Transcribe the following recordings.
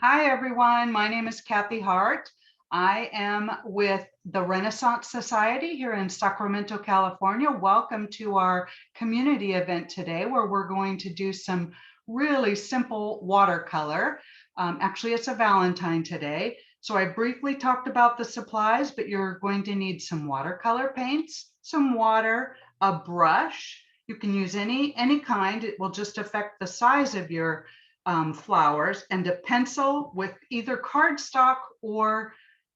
Hi, everyone. My name is Kathy Hart. I am with the Renaissance Society here in Sacramento, California. Welcome to our community event today, where we're going to do some really simple watercolor. Actually, it's a Valentine today. So I briefly talked about the supplies, but you're going to need some watercolor paints, some water, a brush. You can use any kind. It will just affect the size of your flowers, and a pencil with either cardstock or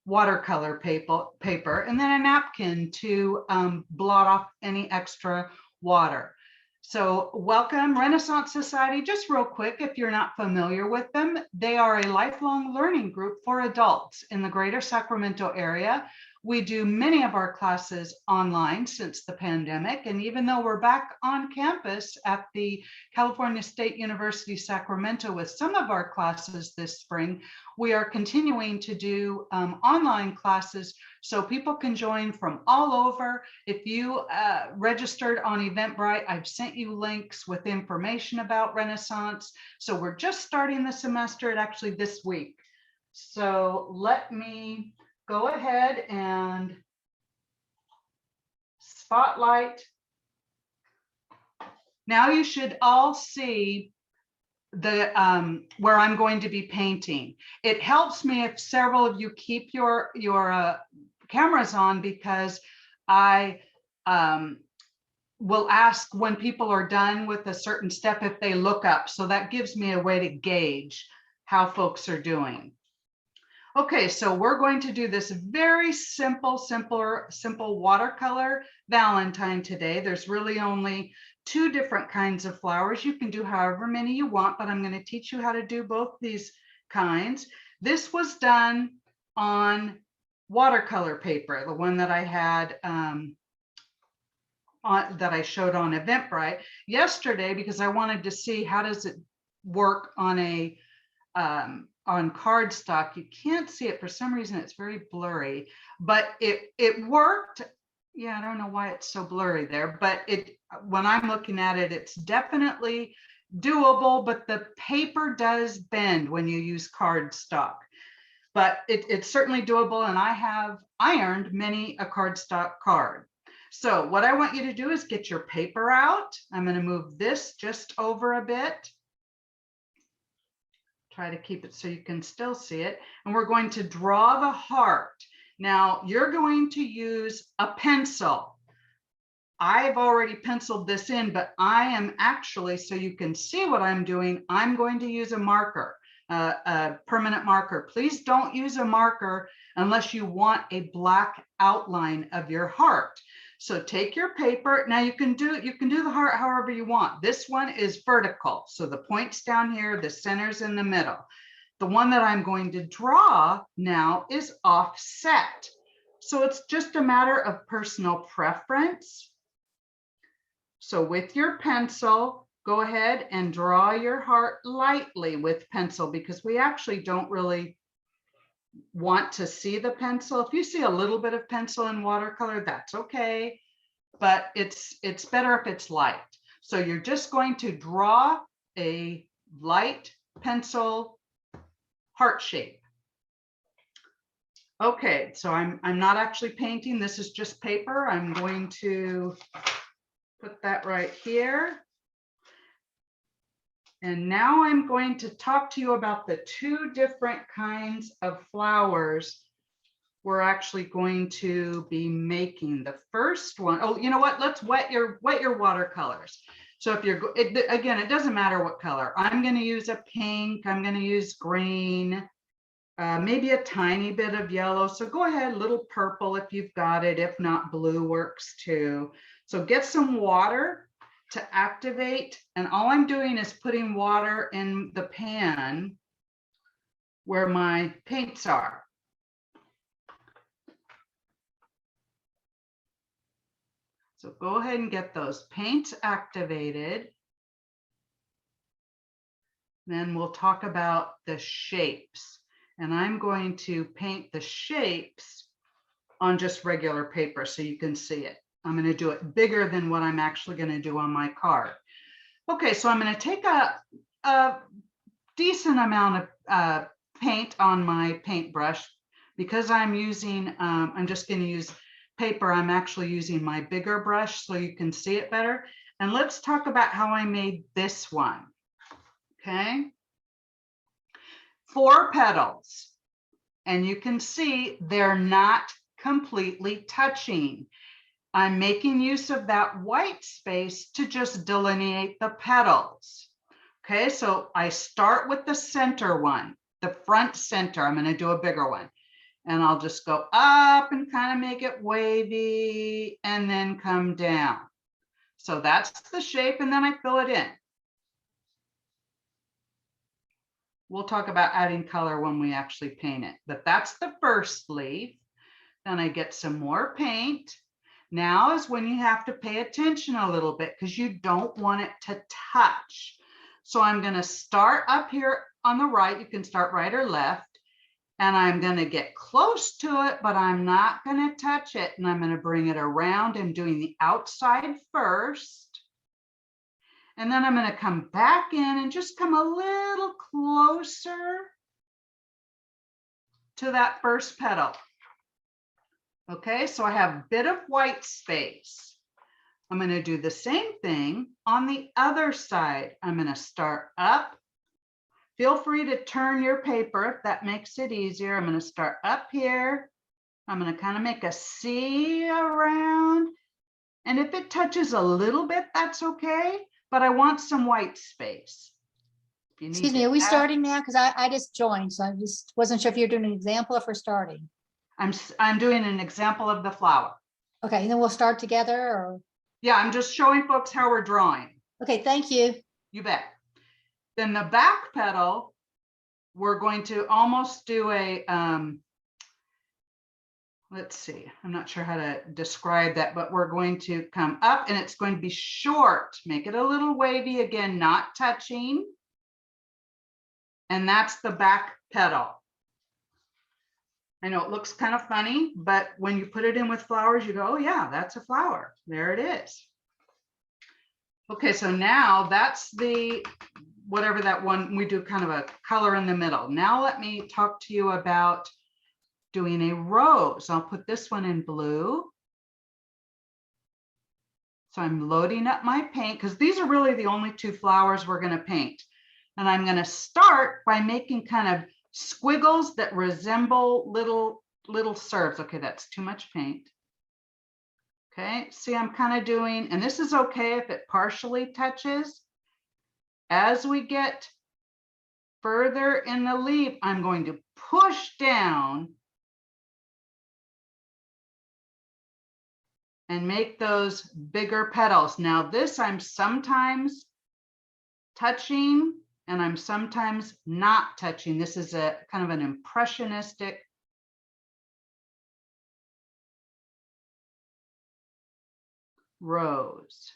watercolor paper, and then a napkin to blot off any extra water. So welcome, Renaissance Society. Just real quick, if you're not familiar with them, they are a lifelong learning group for adults in the greater Sacramento area. We do many of our classes online since the pandemic, and even though we're back on campus at the California State University, Sacramento with some of our classes this spring, we are continuing to do online classes so people can join from all over. If you registered on Eventbrite, I've sent you links with information about Renaissance. So we're just starting the semester, actually this week. So let me go ahead and spotlight. Now you should all see the where I'm going to be painting. It helps me if several of you keep your cameras on, because I will ask when people are done with a certain step if they look up. So that gives me a way to gauge how folks are doing. Okay, so we're going to do this very simple watercolor Valentine today. There's really only two different kinds of flowers. You can do however many you want, but I'm going to teach you how to do both these kinds. This was done on watercolor paper, the one that I had that I showed on Eventbrite yesterday, because I wanted to see how does it work on a on cardstock. You can't see it for some reason, it's very blurry, but it worked. Yeah, I don't know why it's so blurry there, but when I'm looking at it, it's definitely doable, but the paper does bend when you use cardstock. But it's certainly doable, and I have ironed many a cardstock card. So what I want you to do is get your paper out. I'm going to move this just over a bit. Try to keep it so you can still see it. And we're going to draw the heart. Now you're going to use a pencil. I've already penciled this in, but I am actually, so you can see what I'm doing, I'm going to use a marker, a permanent marker. Please don't use a marker unless you want a black outline of your heart. So take your paper. Now you can do the heart however you want. This one is vertical, so the point's down here, the center's in the middle. The one that I'm going to draw now is offset. So it's just a matter of personal preference. So with your pencil, go ahead and draw your heart lightly with pencil, because we actually don't really want to see the pencil. If you see a little bit of pencil in watercolor, that's okay, but it's better if it's light. So you're just going to draw a light pencil heart shape. Okay, so I'm not actually painting. This is just paper. I'm going to put that right here. And now I'm going to talk to you about the two different kinds of flowers we're actually going to be making. The first one, oh, you know what? Let's wet your watercolors. So if you're, again, it doesn't matter what color. I'm going to use a pink. I'm going to use green, maybe a tiny bit of yellow. So go ahead, a little purple if you've got it. If not, blue works too. So get some water to activate, and all I'm doing is putting water in the pan where my paints are. So go ahead and get those paints activated. Then we'll talk about the shapes, and I'm going to paint the shapes on just regular paper so you can see it. I'm going to do it bigger than what I'm actually going to do on my card. Okay, so I'm going to take a decent amount of paint on my paintbrush. Because I'm using, I'm just going to use paper, I'm actually using my bigger brush so you can see it better. And let's talk about how I made this one. Okay. 4 petals. And you can see they're not completely touching. I'm making use of that white space to just delineate the petals. Okay, so I start with the center one, the front center. I'm going to do a bigger one. And I'll just go up and kind of make it wavy and then come down. So that's the shape, and then I fill it in. We'll talk about adding color when we actually paint it, but that's the first leaf. Then I get some more paint. Now is when you have to pay attention a little bit because you don't want it to touch. So I'm going to start up here on the right. You can start right or left. And I'm going to get close to it, but I'm not going to touch it. And I'm going to bring it around and doing the outside first. And then I'm going to come back in and just come a little closer to that first petal. Okay, so I have a bit of white space. I'm going to do the same thing on the other side. I'm going to start up. Feel free to turn your paper if that makes it easier. I'm going to start up here. I'm going to kind of make a C around. And if it touches a little bit, that's okay. But I want some white space. Excuse me, are we starting now? Because I just joined, so I just wasn't sure if you're doing an example or if we're starting. I'm doing an example of the flower. Okay, and then we'll start together, or? Yeah, I'm just showing folks how we're drawing. Okay, thank you. You bet. Then the back petal, we're going to almost do a, let's see, I'm not sure how to describe that, but we're going to come up and it's going to be short. Make it a little wavy, again, not touching. And that's the back petal. I know it looks kind of funny, but when you put it in with flowers, you go, oh yeah, that's a flower. There it is. Okay, so now that's the, whatever that one, we do kind of a color in the middle. Now let me talk to you about doing a rose. I'll put this one in blue. So I'm loading up my paint because these are really the only 2 flowers we're going to paint. And I'm going to start by making kind of squiggles that resemble little serves. Okay, that's too much paint. Okay, see, I'm kind of doing, and this is okay if it partially touches. As we get further in the leaf, I'm going to push down and make those bigger petals. Now this I'm sometimes touching and I'm sometimes not touching. This is a kind of an impressionistic rose.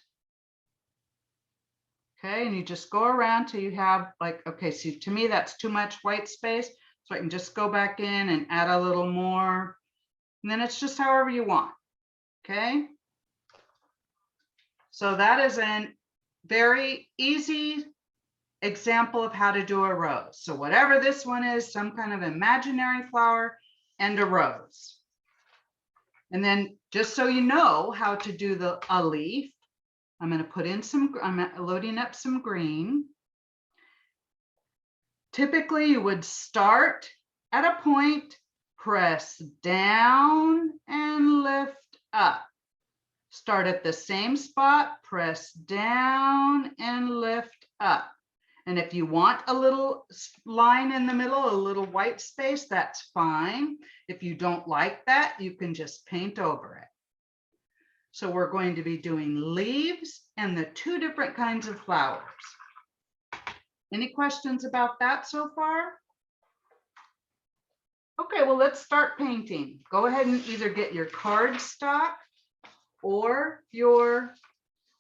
Okay, and you just go around till you have like, okay, so to me that's too much white space. So I can just go back in and add a little more. And then it's just however you want. Okay. So that is a very easy example of how to do a rose. So whatever this one is, some kind of imaginary flower and a rose. And then just so you know how to do a leaf, I'm going to put in some, I'm loading up some green. Typically you would start at a point, press down and lift up. Start at the same spot, press down and lift up. And if you want a little line in the middle, a little white space, that's fine. If you don't like that, you can just paint over it. So we're going to be doing leaves and the 2 different kinds of flowers. Any questions about that so far? Okay, well, let's start painting. Go ahead and either get your cardstock or your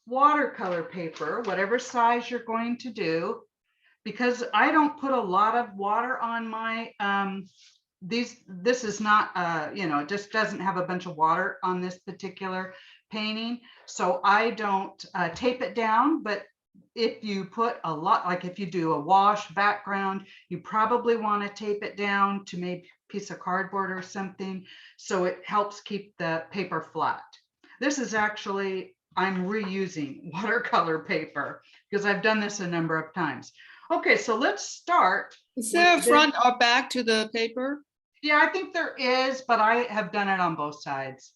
watercolor paper, whatever size you're going to do. Because I don't put a lot of water on my, this is not, you know, it just doesn't have a bunch of water on this particular painting. So I don't tape it down, but if you put a lot, like if you do a wash background, you probably want to tape it down to maybe a piece of cardboard or something, so it helps keep the paper flat. This is actually, I'm reusing watercolor paper because I've done this a number of times. Okay, so let's start. Is there a front or back to the paper? Yeah, I think there is, but I have done it on both sides,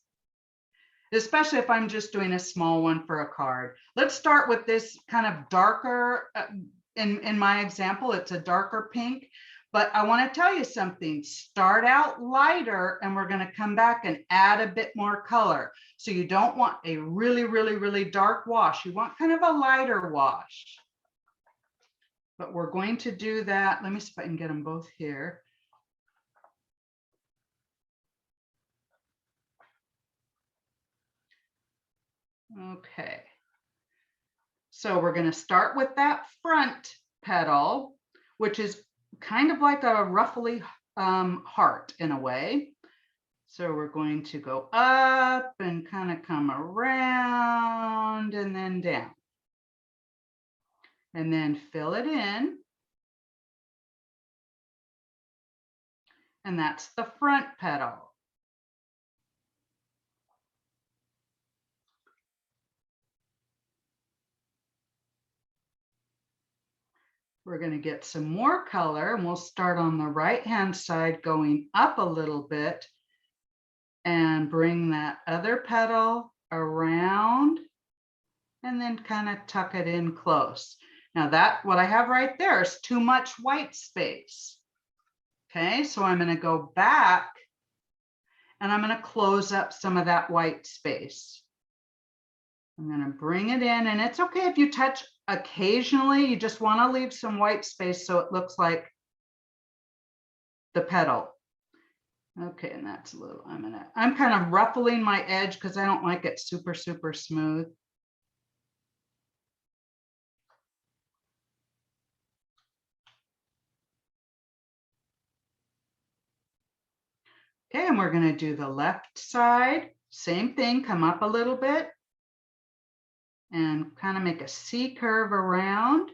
especially if I'm just doing a small one for a card. Let's start with this kind of darker, in my example, it's a darker pink, but I want to tell you something. Start out lighter and we're going to come back and add a bit more color. So you don't want a really, really, really dark wash. You want kind of a lighter wash. But we're going to do that. Let me see if I can get them both here. Okay. So we're going to start with that front petal, which is kind of like a ruffly heart in a way. So we're going to go up and kind of come around and then down. And then fill it in. And that's the front petal. We're going to get some more color and we'll start on the right-hand side going up a little bit and bring that other petal around and then kind of tuck it in close. Now that what I have right there is too much white space. Okay, so I'm going to go back and I'm going to close up some of that white space. I'm going to bring it in, and it's okay if you touch occasionally. You just want to leave some white space so it looks like the petal. Okay, and that's a little, I'm kind of ruffling my edge because I don't like it super, super smooth. Okay, and we're going to do the left side. Same thing, come up a little bit and kind of make a C curve around.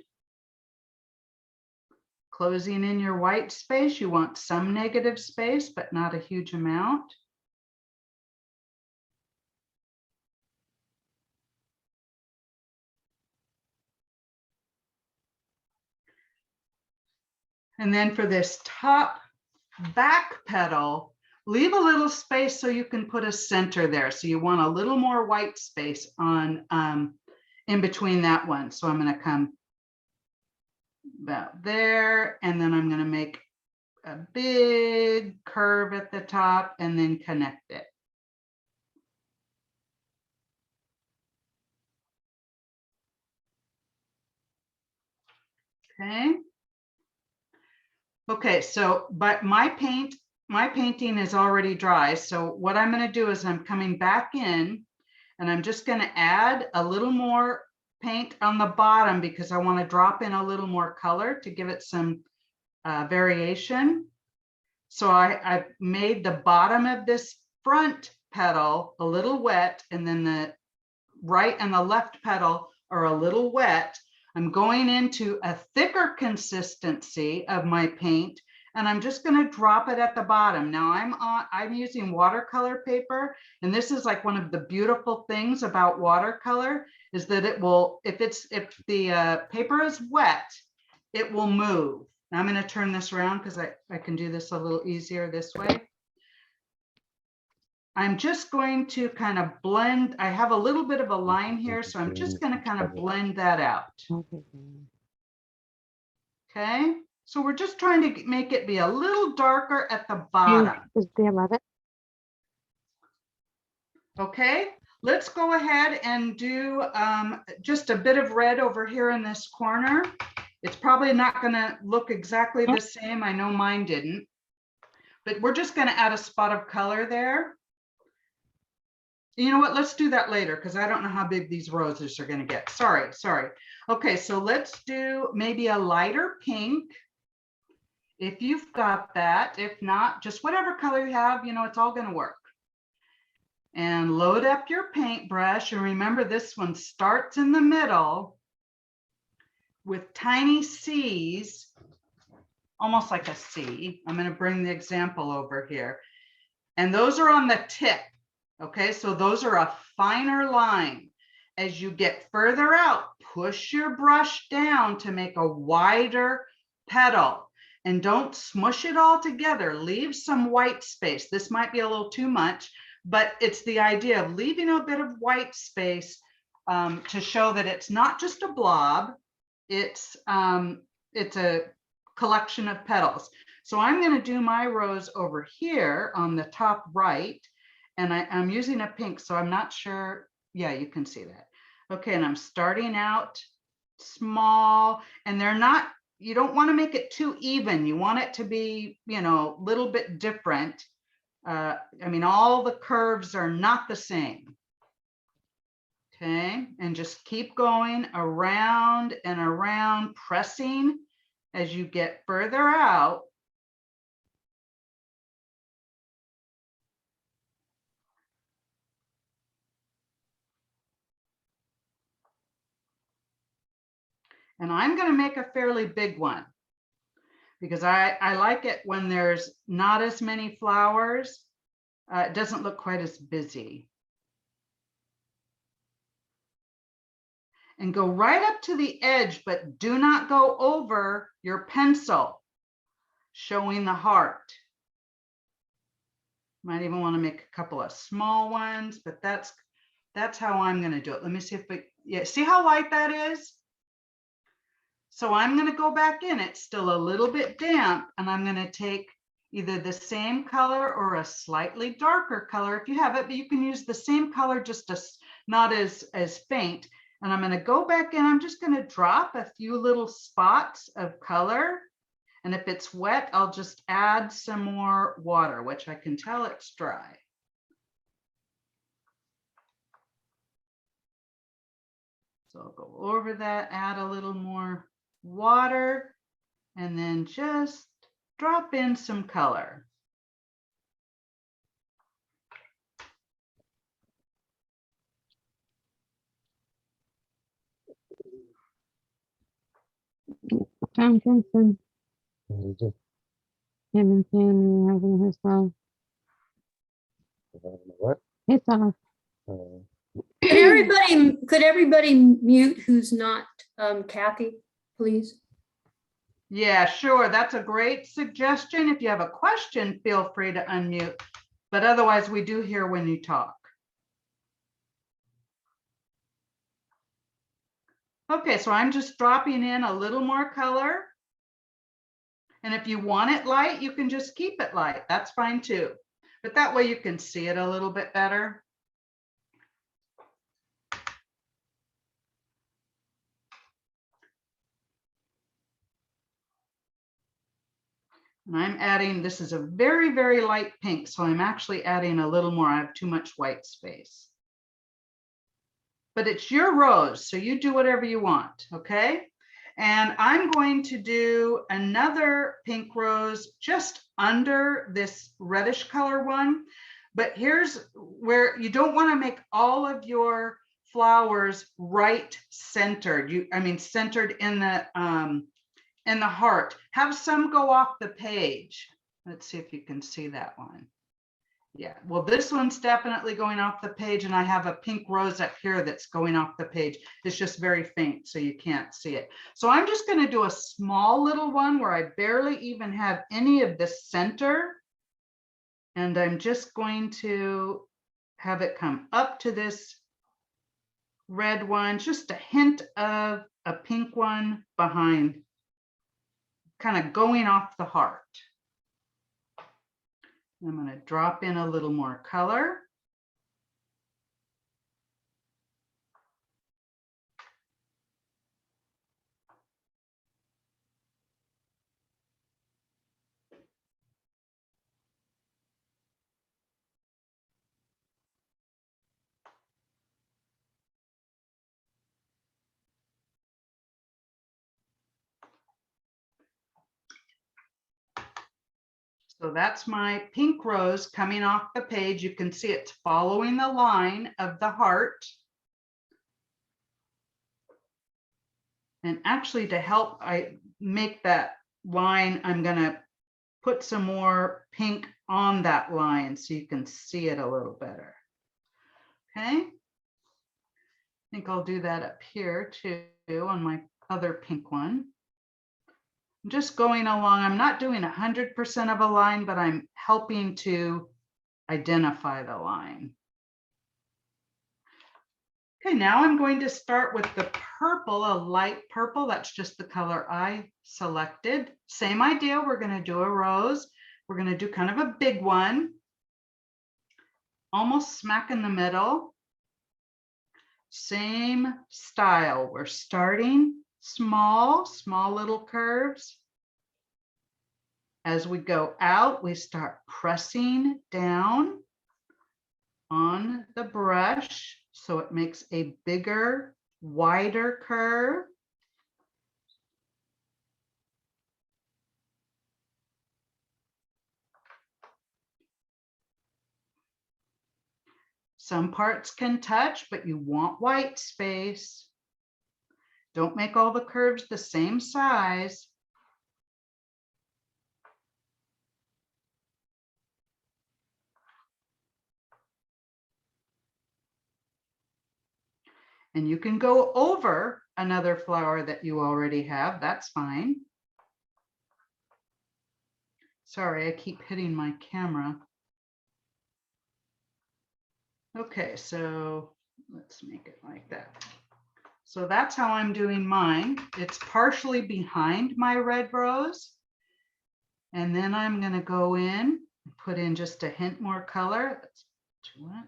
Closing in your white space, you want some negative space, but not a huge amount. And then for this top back petal, leave a little space so you can put a center there. So you want a little more white space on in between that one. So I'm going to come about there, and then I'm going to make a big curve at the top and then connect it. Okay. Okay, so but my painting is already dry. So what I'm going to do is I'm coming back in and I'm just going to add a little more paint on the bottom because I want to drop in a little more color to give it some variation. So I've made the bottom of this front petal a little wet, and then the right and the left petal are a little wet. I'm going into a thicker consistency of my paint, and I'm just going to drop it at the bottom. Now I'm using watercolor paper, and this is like one of the beautiful things about watercolor is that it will, if the paper is wet, it will move. Now I'm going to turn this around because I can do this a little easier this way. I'm just going to kind of blend. I have a little bit of a line here, so I'm just going to kind of blend that out. Okay, so we're just trying to make it be a little darker at the bottom. Okay, let's go ahead and do just a bit of red over here in this corner. It's probably not going to look exactly the same. I know mine didn't, but we're just going to add a spot of color there. You know what? Let's do that later because I don't know how big these roses are going to get. Sorry. Okay, so let's do maybe a lighter pink. If you've got that, if not, just whatever color you have, you know, it's all going to work. And load up your paintbrush. And remember, this one starts in the middle with tiny C's, almost like a C. I'm going to bring the example over here. And those are on the tip. Okay, so those are a finer line. As you get further out, push your brush down to make a wider petal. And don't smush it all together. Leave some white space. This might be a little too much, but it's the idea of leaving a bit of white space to show that it's not just a blob. It's a collection of petals. So I'm going to do my rose over here on the top right, and I'm using a pink, so I'm not sure. Yeah, you can see that. Okay, and I'm starting out small, and they're not, you don't want to make it too even. You want it to be, you know, a little bit different. I mean, all the curves are not the same. Okay, and just keep going around and around, pressing as you get further out. And I'm going to make a fairly big one because I like it when there's not as many flowers. It doesn't look quite as busy. And go right up to the edge, but do not go over your pencil, showing the heart. Might even want to make a couple of small ones, but that's how I'm going to do it. Let me see if yeah, see how light that is? So I'm going to go back in. It's still a little bit damp, and I'm going to take either the same color or a slightly darker color if you have it, but you can use the same color, just not as faint. And I'm going to go back in. I'm just going to drop a few little spots of color. And if it's wet, I'll just add some more water, which I can tell it's dry. So I'll go over that, add a little more water, and then just drop in some color. John Kingston. Him and Sandy are having his love. What? It's off. Could everybody mute who's not Kathy, please? Yeah, sure. That's a great suggestion. If you have a question, feel free to unmute, but otherwise we do hear when you talk. Okay, so I'm just dropping in a little more color. And if you want it light, you can just keep it light. That's fine too. But that way you can see it a little bit better. And I'm adding, this is a very, very light pink, so I'm actually adding a little more. I have too much white space. But it's your rose, so you do whatever you want, okay? And I'm going to do another pink rose just under this reddish color one. But here's where you don't want to make all of your flowers right centered. Centered in the heart. Have some go off the page. Let's see if you can see that one. Yeah, well, this one's definitely going off the page, and I have a pink rose up here that's going off the page. It's just very faint, so you can't see it. So I'm just going to do a small little one where I barely even have any of the center. And I'm just going to have it come up to this red one, just a hint of a pink one behind, kind of going off the heart. I'm going to drop in a little more color. So that's my pink rose coming off the page. You can see it's following the line of the heart. And actually, to help I make that line, I'm gonna put some more pink on that line so you can see it a little better. Okay. I think I'll do that up here too on my other pink one. I'm just going along. I'm not doing 100% of a line, but I'm helping to identify the line. Okay, now I'm going to start with the purple, a light purple. That's just the color I selected. Same idea. We're going to do a rose. We're going to do kind of a big one, almost smack in the middle. Same style. We're starting small little curves. As we go out, we start pressing down on the brush so it makes a bigger, wider curve. Some parts can touch, but you want white space. Don't make all the curves the same size. And you can go over another flower that you already have. That's fine. Sorry, I keep hitting my camera. Okay, so let's make it like that. So that's how I'm doing mine. It's partially behind my red rose. And then I'm going to go in and put in just a hint more color. Let's do it.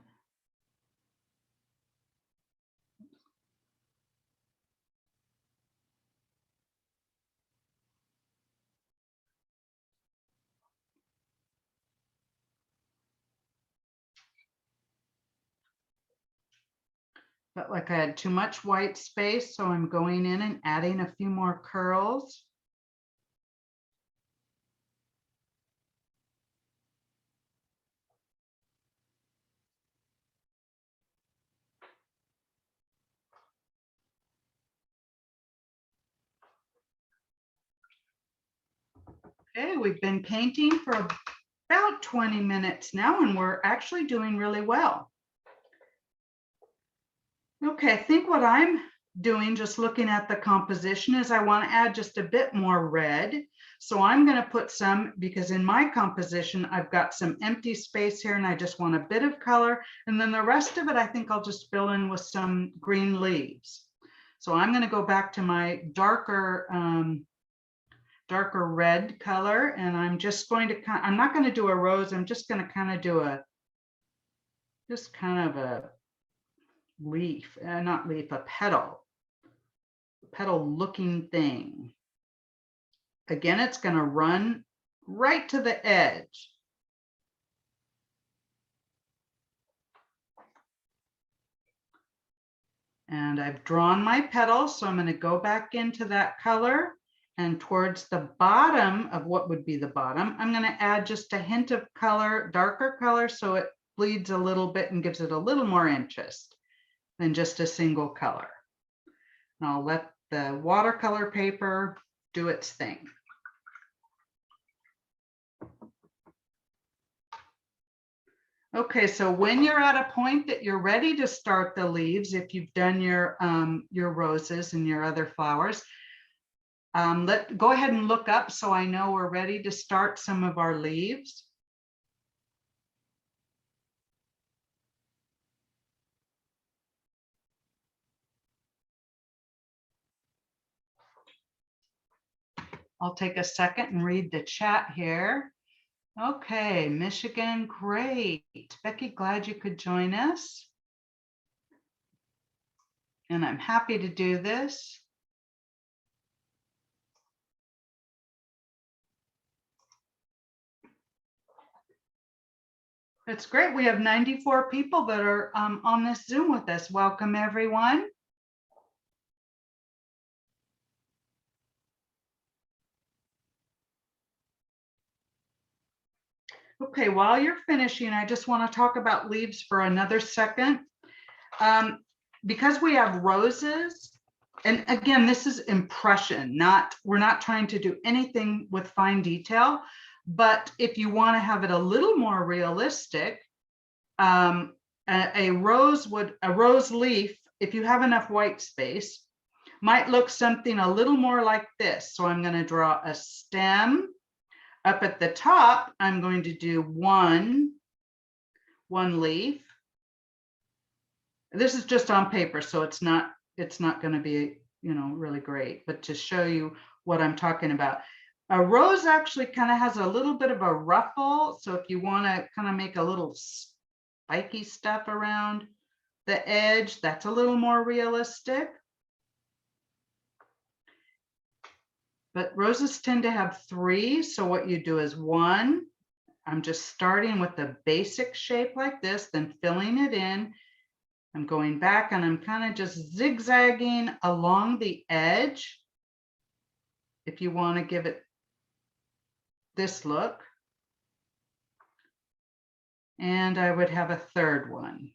Felt like I had too much white space, so I'm going in and adding a few more curls. Okay, we've been painting for about 20 minutes now, and we're actually doing really well. Okay, I think what I'm doing, just looking at the composition, is I want to add just a bit more red. So I'm going to put some, because in my composition, I've got some empty space here and I just want a bit of color. And then the rest of it, I think I'll just fill in with some green leaves. So I'm going to go back to my darker red color, and I'm just going to I'm not going to do a rose. I'm just going to kind of do a leaf, not leaf, a petal looking thing. Again, it's going to run right to the edge. And I've drawn my petals, so I'm going to go back into that color, and towards the bottom of what would be the bottom, I'm going to add just a hint of color, darker color, so it bleeds a little bit and gives it a little more interest than just a single color. And I'll let the watercolor paper do its thing. Okay, so when you're at a point that you're ready to start the leaves, if you've done your roses and your other flowers, go ahead and look up so I know we're ready to start some of our leaves. I'll take a second and read the chat here. Okay, Michigan, great. Becky, glad you could join us. And I'm happy to do this. It's great. We have 94 people that are on this Zoom with us. Welcome, everyone. Okay, while you're finishing, I just want to talk about leaves for another second. Because we have roses, And again, this is impression, we're not trying to do anything with fine detail, but if you want to have it a little more realistic, a rose leaf, if you have enough white space, might look something a little more like this. So I'm going to draw a stem. Up at the top, I'm going to do one leaf. This is just on paper, so it's not going to be, really great, but to show you what I'm talking about. A rose actually kind of has a little bit of a ruffle. So if you want to kind of make a little spiky stuff around the edge, that's a little more realistic. But roses tend to have 3. So what you do is 1, I'm just starting with the basic shape like this, then filling it in. I'm going back and I'm kind of just zigzagging along the edge. If you want to give it this look. And I would have a 3rd one.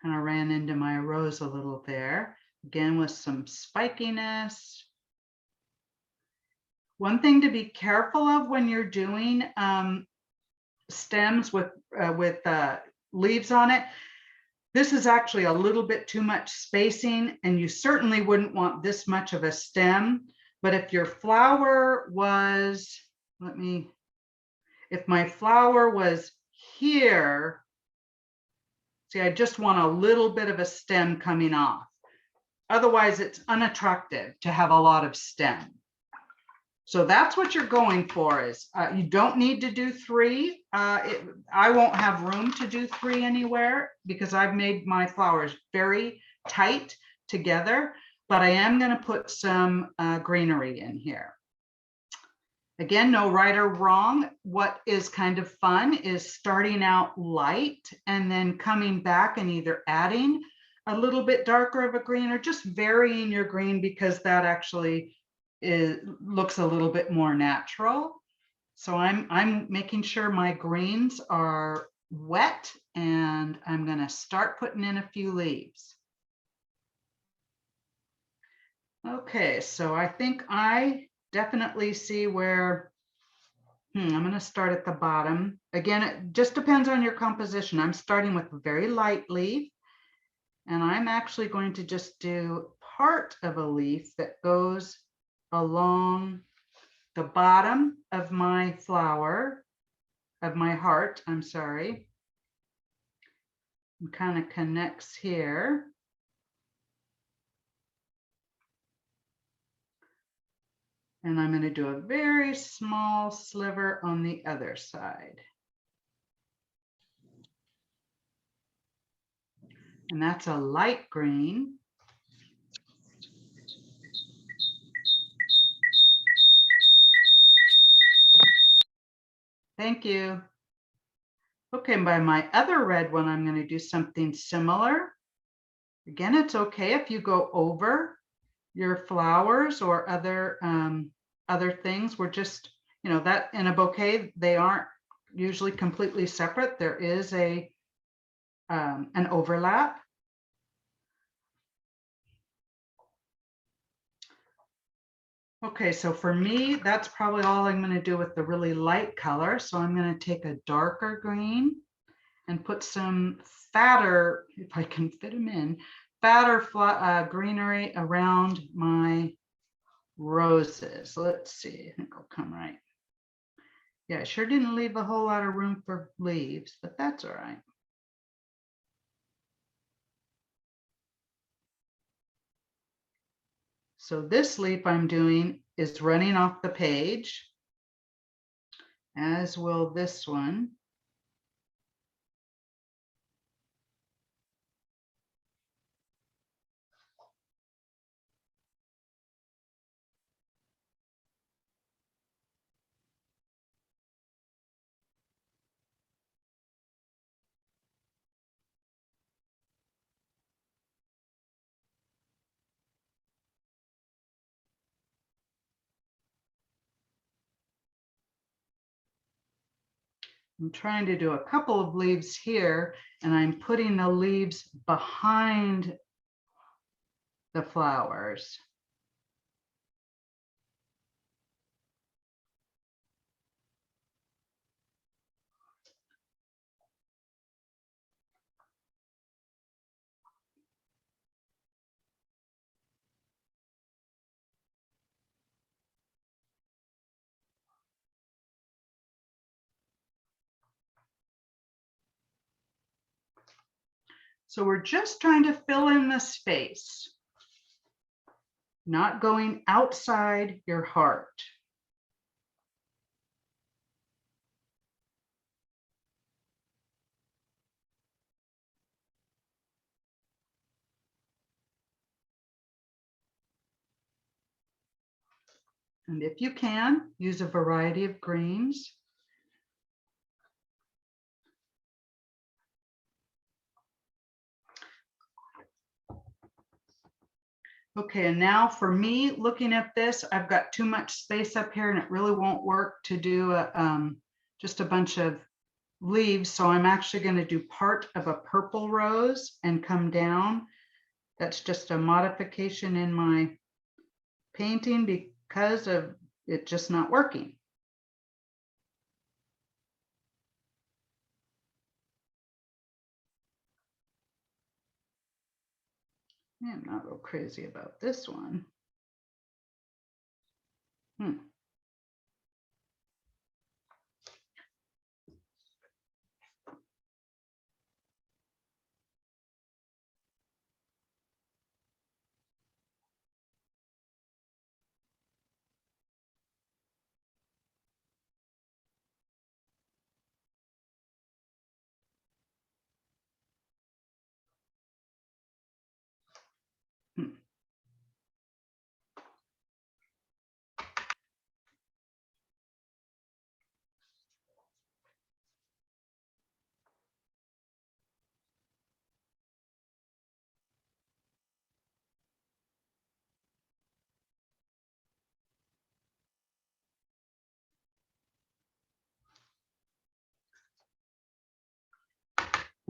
Kind of ran into my rose a little there. Again, with some spikiness. One thing to be careful of when you're doing stems with leaves on it, this is actually a little bit too much spacing, and you certainly wouldn't want this much of a stem. But if your flower was, if my flower was here, see, I just want a little bit of a stem coming off. Otherwise, it's unattractive to have a lot of stem. So that's what you're going for is you don't need to do 3. I won't have room to do 3 anywhere because I've made my flowers very tight together, but I am going to put some greenery in here. Again, no right or wrong. What is kind of fun is starting out light and then coming back and either adding a little bit darker of a green or just varying your green, because that actually looks a little bit more natural. So I'm making sure my greens are wet, and I'm going to start putting in a few leaves. Okay, so I think I definitely see where I'm going to start at the bottom. Again, it just depends on your composition. I'm starting with a very light leaf, and I'm actually going to just do part of a leaf that goes along the bottom of my flower, of my heart, I'm sorry. And kind of connects here. And I'm going to do a very small sliver on the other side. And that's a light green. Thank you. Okay, and by my other red one, I'm going to do something similar. Again, it's okay if you go over your flowers or other things. We're just, that in a bouquet, they aren't usually completely separate. There is an overlap. Okay, so for me, that's probably all I'm going to do with the really light color. So I'm going to take a darker green and put some fatter, if I can fit them in, fatter greenery around my roses. Let's see, I think I'll come right. Yeah, I sure didn't leave a whole lot of room for leaves, but that's all right. So this leaf I'm doing is running off the page, as will this one. I'm trying to do a couple of leaves here, and I'm putting the leaves behind the flowers. So we're just trying to fill in the space, not going outside your heart. And if you can, use a variety of greens. Okay, and now for me, looking at this, I've got too much space up here and it really won't work to do just a bunch of leaves. So I'm actually going to do part of a purple rose and come down. That's just a modification in my painting because of it just not working. Yeah, I'm not real crazy about this one.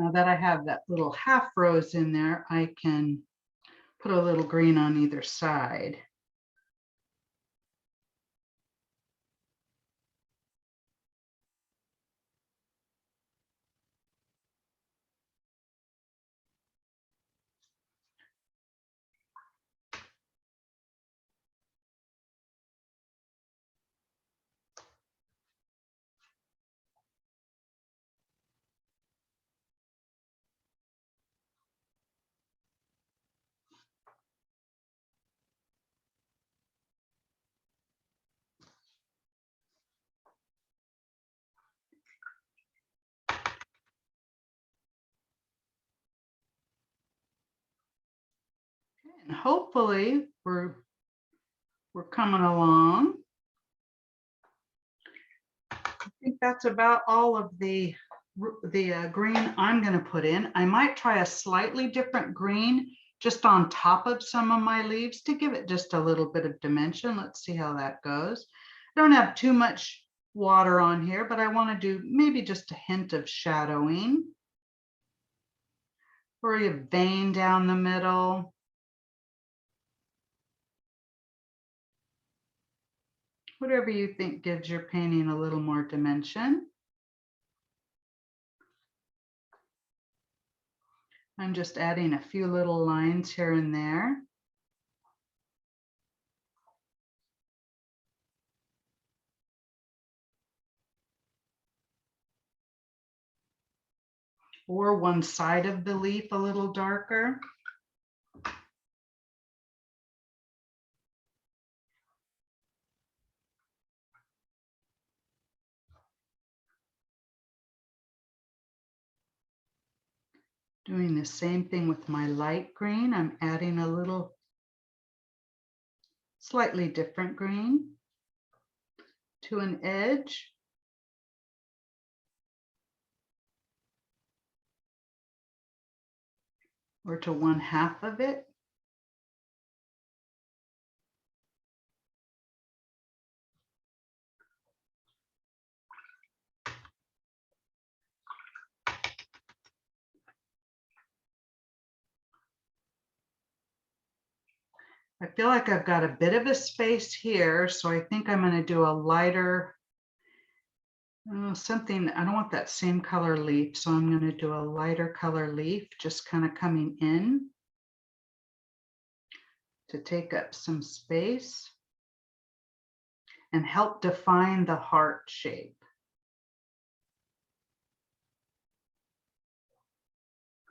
Now that I have that little half rose in there, I can put a little green on either side. And hopefully we're coming along. I think that's about all of the green I'm going to put in. I might try a slightly different green just on top of some of my leaves to give it just a little bit of dimension. Let's see how that goes. I don't have too much water on here, but I want to do maybe just a hint of shadowing or a vein down the middle. Whatever you think gives your painting a little more dimension. I'm just adding a few little lines here and there. Or one side of the leaf a little darker. Doing the same thing with my light green. I'm adding a little slightly different green to an edge. Or to one half of it. I feel like I've got a bit of a space here, so I think I'm going to do a lighter, something, I don't want that same color leaf, so I'm going to do a lighter color leaf, just kind of coming in to take up some space and help define the heart shape.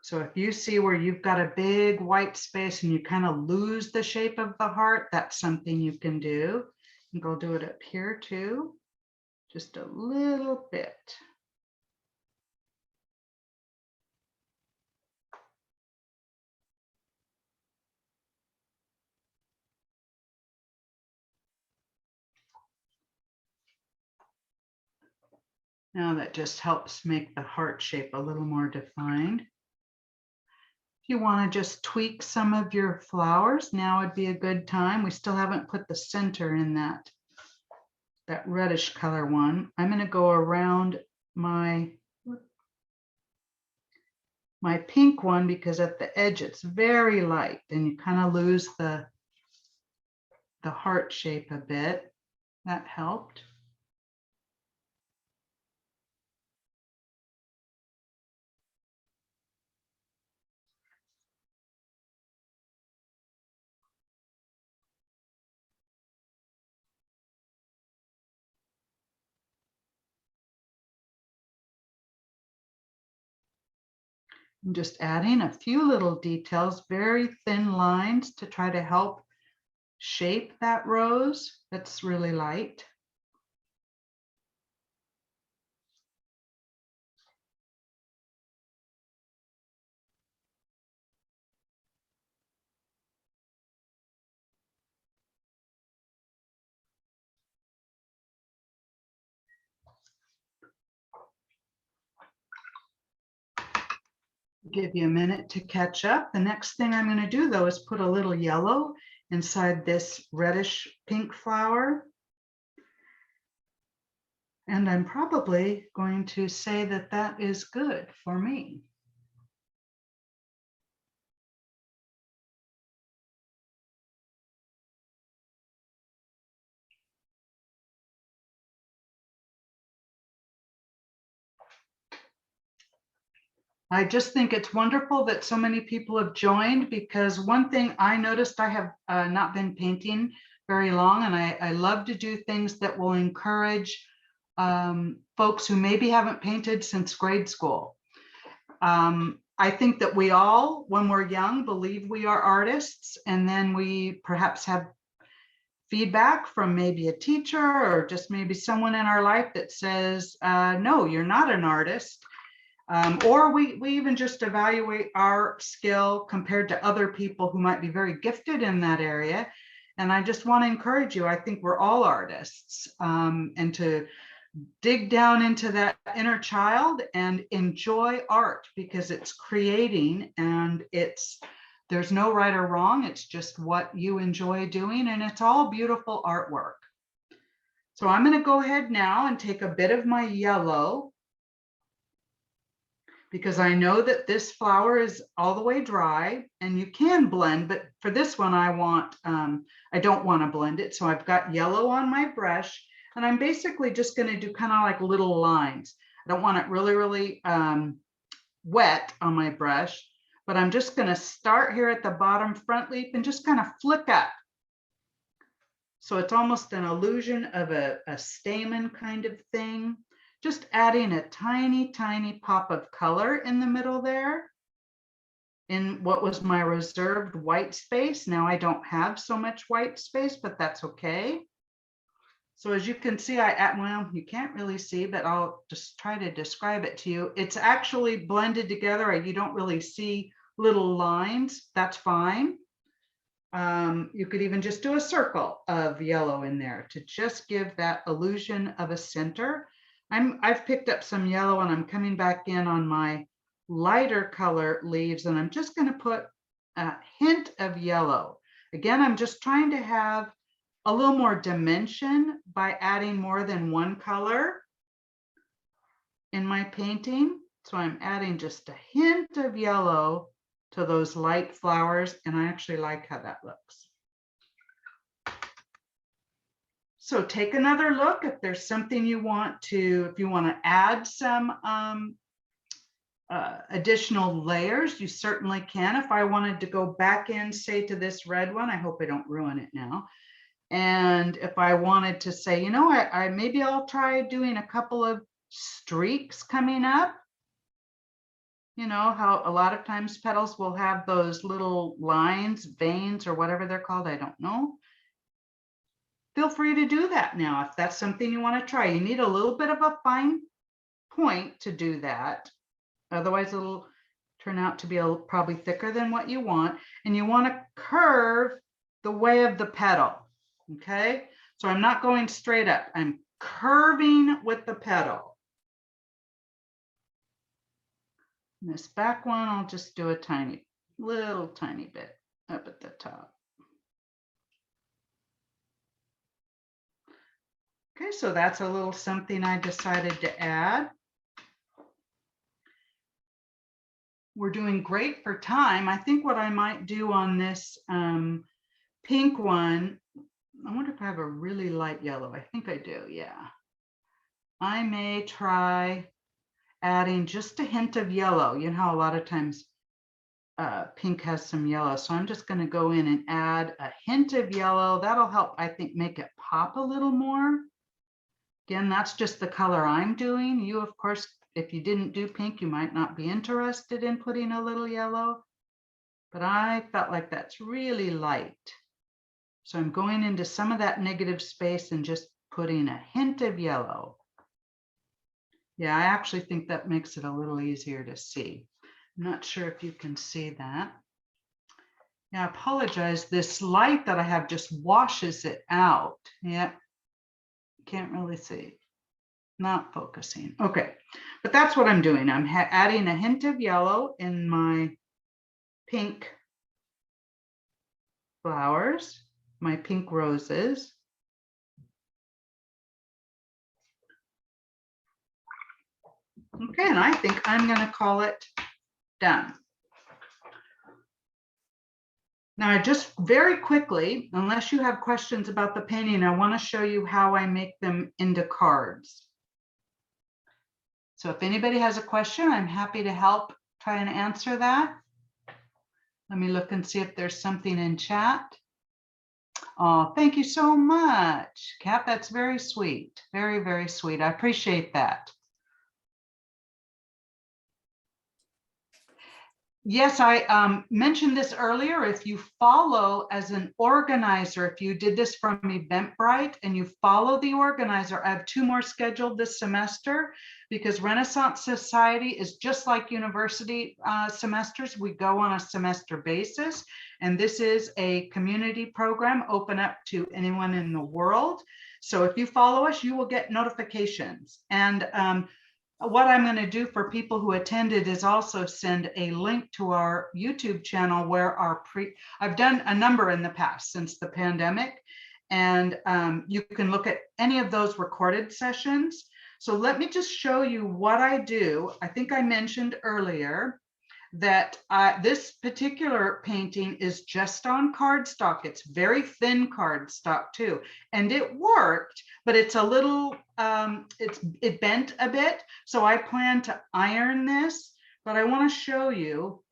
So if you see where you've got a big white space and you kind of lose the shape of the heart, that's something you can do. And go do it up here too, just a little bit. Now that just helps make the heart shape a little more defined. If you want to just tweak some of your flowers, now would be a good time. We still haven't put the center in that reddish color one. I'm going to go around my pink one because at the edge it's very light and you kind of lose the heart shape a bit. That helped. I'm just adding a few little details, very thin lines to try to help shape that rose that's really light. Give you a minute to catch up. The next thing I'm going to do though is put a little yellow inside this reddish pink flower. And I'm probably going to say that that is good for me. I just think it's wonderful that so many people have joined, because one thing I noticed, I have not been painting very long, and I love to do things that will encourage folks who maybe haven't painted since grade school. I think that we all, when we're young, believe we are artists, and then we perhaps have feedback from maybe a teacher or just maybe someone in our life that says, no, you're not an artist. Or we even just evaluate our skill compared to other people who might be very gifted in that area. And I just want to encourage you, I think we're all artists, and to dig down into that inner child and enjoy art, because it's creating, and there's no right or wrong. It's just what you enjoy doing, and it's all beautiful artwork. So I'm going to go ahead now and take a bit of my yellow, because I know that this flower is all the way dry and you can blend, but for this one, I don't want to blend it. So I've got yellow on my brush, and I'm basically just going to do kind of like little lines. I don't want it really, really wet on my brush, but I'm just going to start here at the bottom front leaf and just kind of flick up. So it's almost an illusion of a stamen kind of thing. Just adding a tiny, tiny pop of color in the middle there in what was my reserved white space. Now I don't have so much white space, but that's okay. So as you can see, well, you can't really see, but I'll just try to describe it to you. It's actually blended together. You don't really see little lines. That's fine. You could even just do a circle of yellow in there to just give that illusion of a center. I've picked up some yellow, and I'm coming back in on my lighter color leaves, and I'm just going to put a hint of yellow. Again, I'm just trying to have a little more dimension by adding more than one color in my painting. So I'm adding just a hint of yellow to those light flowers, and I actually like how that looks. So take another look if there's something you want to, if you want to add some additional layers, you certainly can. If I wanted to go back in, say to this red one, I hope I don't ruin it now. And if I wanted to say, you know, I maybe I'll try doing a couple of streaks coming up. You know how a lot of times petals will have those little lines, veins, or whatever they're called. I don't know. Feel free to do that now if that's something you want to try. You need a little bit of a fine point to do that. Otherwise, it'll turn out to be probably thicker than what you want. And you want to curve the way of the petal. Okay, so I'm not going straight up. I'm curving with the petal. And this back one, I'll just do a tiny bit up at the top. Okay, so that's a little something I decided to add. We're doing great for time. I think what I might do on this pink one, I wonder if I have a really light yellow. I think I do, yeah. I may try adding just a hint of yellow. You know how a lot of times pink has some yellow. So I'm just going to go in and add a hint of yellow. That'll help, I think, make it pop a little more. Again, that's just the color I'm doing. You, of course, if you didn't do pink, you might not be interested in putting a little yellow, but I felt like that's really light. So I'm going into some of that negative space and just putting a hint of yellow. Yeah, I actually think that makes it a little easier to see. I'm not sure if you can see that. Yeah, I apologize. This light that I have just washes it out. Yeah, can't really see. Not focusing. Okay, but that's what I'm doing. I'm adding a hint of yellow in my pink flowers, my pink roses. Okay, and I think I'm going to call it done. Now, I just very quickly, unless you have questions about the painting, I want to show you how I make them into cards. So if anybody has a question, I'm happy to help try and answer that. Let me look and see if there's something in chat. Oh, thank you so much, Kat. That's very sweet. Very, very sweet. I appreciate that. Yes, I mentioned this earlier. If you follow as an organizer, if you did this from Eventbrite and you follow the organizer, I have 2 more scheduled this semester because Renaissance Society is just like university semesters. We go on a semester basis, and this is a community program open up to anyone in the world. So if you follow us, you will get notifications. And what I'm going to do for people who attended is also send a link to our YouTube channel where I've done a number in the past since the pandemic, and you can look at any of those recorded sessions. So let me just show you what I do. I think I mentioned earlier that this particular painting is just on cardstock. It's very thin cardstock too, and it worked, but it's a little, it bent a bit. So I plan to iron this, but I want to show you.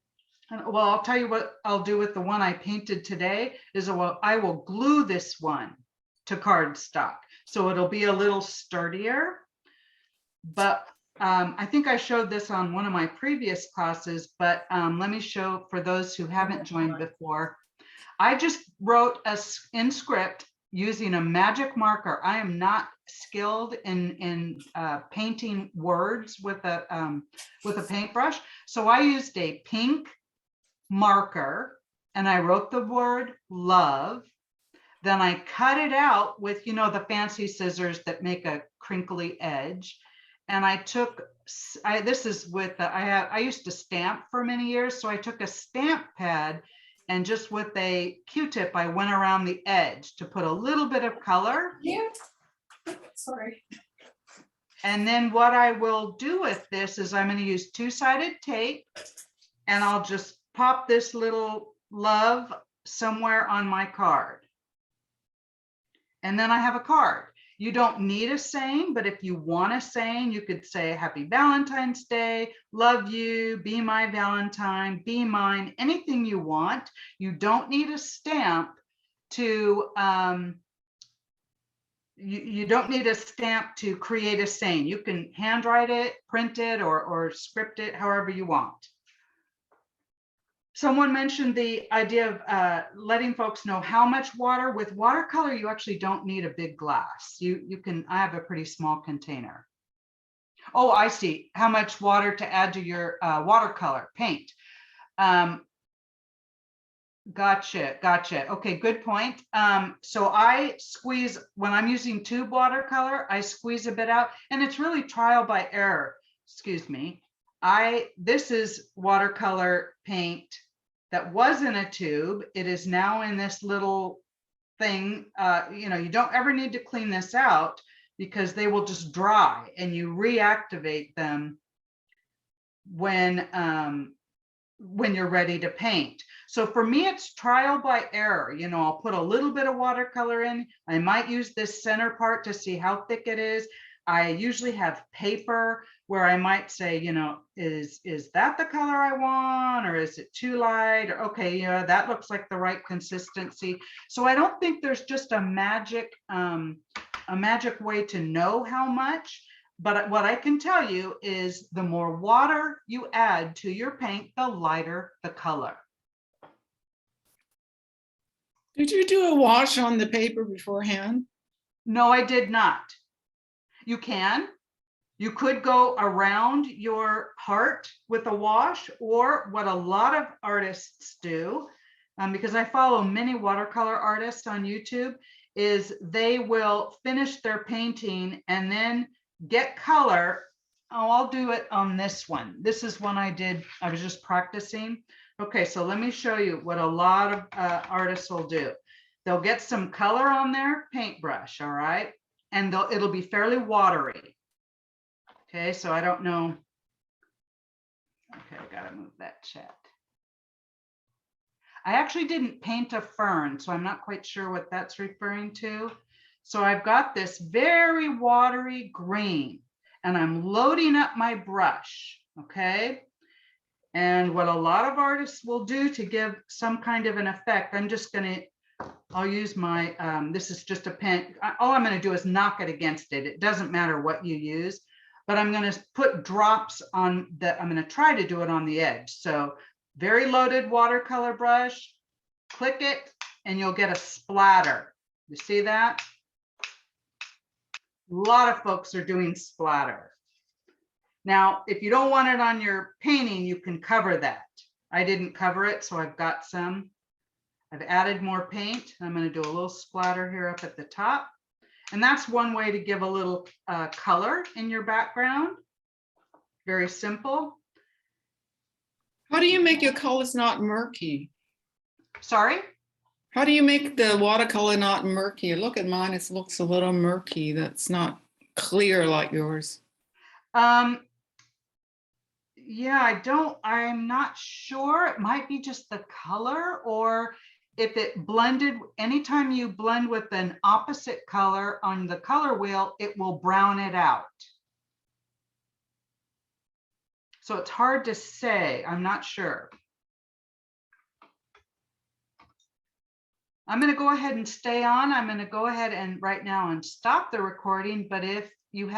Well, I'll tell you what I'll do with the one I painted today is I will glue this one to cardstock. So it'll be a little sturdier, but I think I showed this on one of my previous classes, but let me show for those who haven't joined before. I just wrote in script using a magic marker. I am not skilled in painting words with a paintbrush. So I used a pink marker and I wrote the word love. Then I cut it out with, you know, the fancy scissors that make a crinkly edge. And I took, this is with, I used to stamp for many years. So I took a stamp pad and just with a Q-tip, I went around the edge to put a little bit of color. Yeah. Sorry. And then what I will do with this is I'm going to use 2-sided tape and I'll just pop this little love somewhere on my card. And then I have a card. You don't need a saying, but if you want a saying, you could say Happy Valentine's Day, love you, be my Valentine, be mine, anything you want. You don't need a stamp to, you don't need a stamp to create a saying. You can handwrite it, print it, or script it however you want. Someone mentioned the idea of letting folks know how much water. With watercolor, you actually don't need a big glass. You can, I have a pretty small container. Oh, I see. How much water to add to your watercolor paint. Gotcha. Okay, good point. So I squeeze, when I'm using tube watercolor, I squeeze a bit out, and it's really trial by error. Excuse me. This is watercolor paint that was in a tube. It is now in this little thing. You know, you don't ever need to clean this out because they will just dry, and you reactivate them when you're ready to paint. So for me, it's trial by error. You know, I'll put a little bit of watercolor in. I might use this center part to see how thick it is. I usually have paper where I might say, you know, is that the color I want, or is it too light? Or okay, yeah, that looks like the right consistency. So I don't think there's just a magic way to know how much. But what I can tell you is the more water you add to your paint, the lighter the color. Did you do a wash on the paper beforehand? No, I did not. You can. You could go around your heart with a wash, or what a lot of artists do, because I follow many watercolor artists on YouTube, is they will finish their painting and then get color. Oh, I'll do it on this one. This is one I did. I was just practicing. Okay, so let me show you what a lot of artists will do. They'll get some color on their paintbrush, all right? And it'll be fairly watery. Okay, so I don't know. Okay, I gotta move that chat. I actually didn't paint a fern, so I'm not quite sure what that's referring to. So I've got this very watery green, and I'm loading up my brush, okay? And what a lot of artists will do to give some kind of an effect, I'll use my, this is just a pen. All I'm gonna do is knock it against it. It doesn't matter what you use, but I'm gonna put drops on I'm gonna try to do it on the edge. So very loaded watercolor brush, click it, and you'll get a splatter. You see that? A lot of folks are doing splatter. Now, if you don't want it on your painting, you can cover that. I didn't cover it, so I've got some. I've added more paint. I'm going to do a little splatter here up at the top. And that's one way to give a little color in your background. Very simple. How do you make your colors not murky? Sorry? How do you make the watercolor not murky? Look at mine, it looks a little murky. That's not clear like yours. Yeah, I'm not sure. It might be just the color, or if it blended, anytime you blend with an opposite color on the color wheel, it will brown it out. So it's hard to say. I'm not sure. I'm going to go ahead and stay on. I'm going to go ahead and right now and stop the recording. But if you have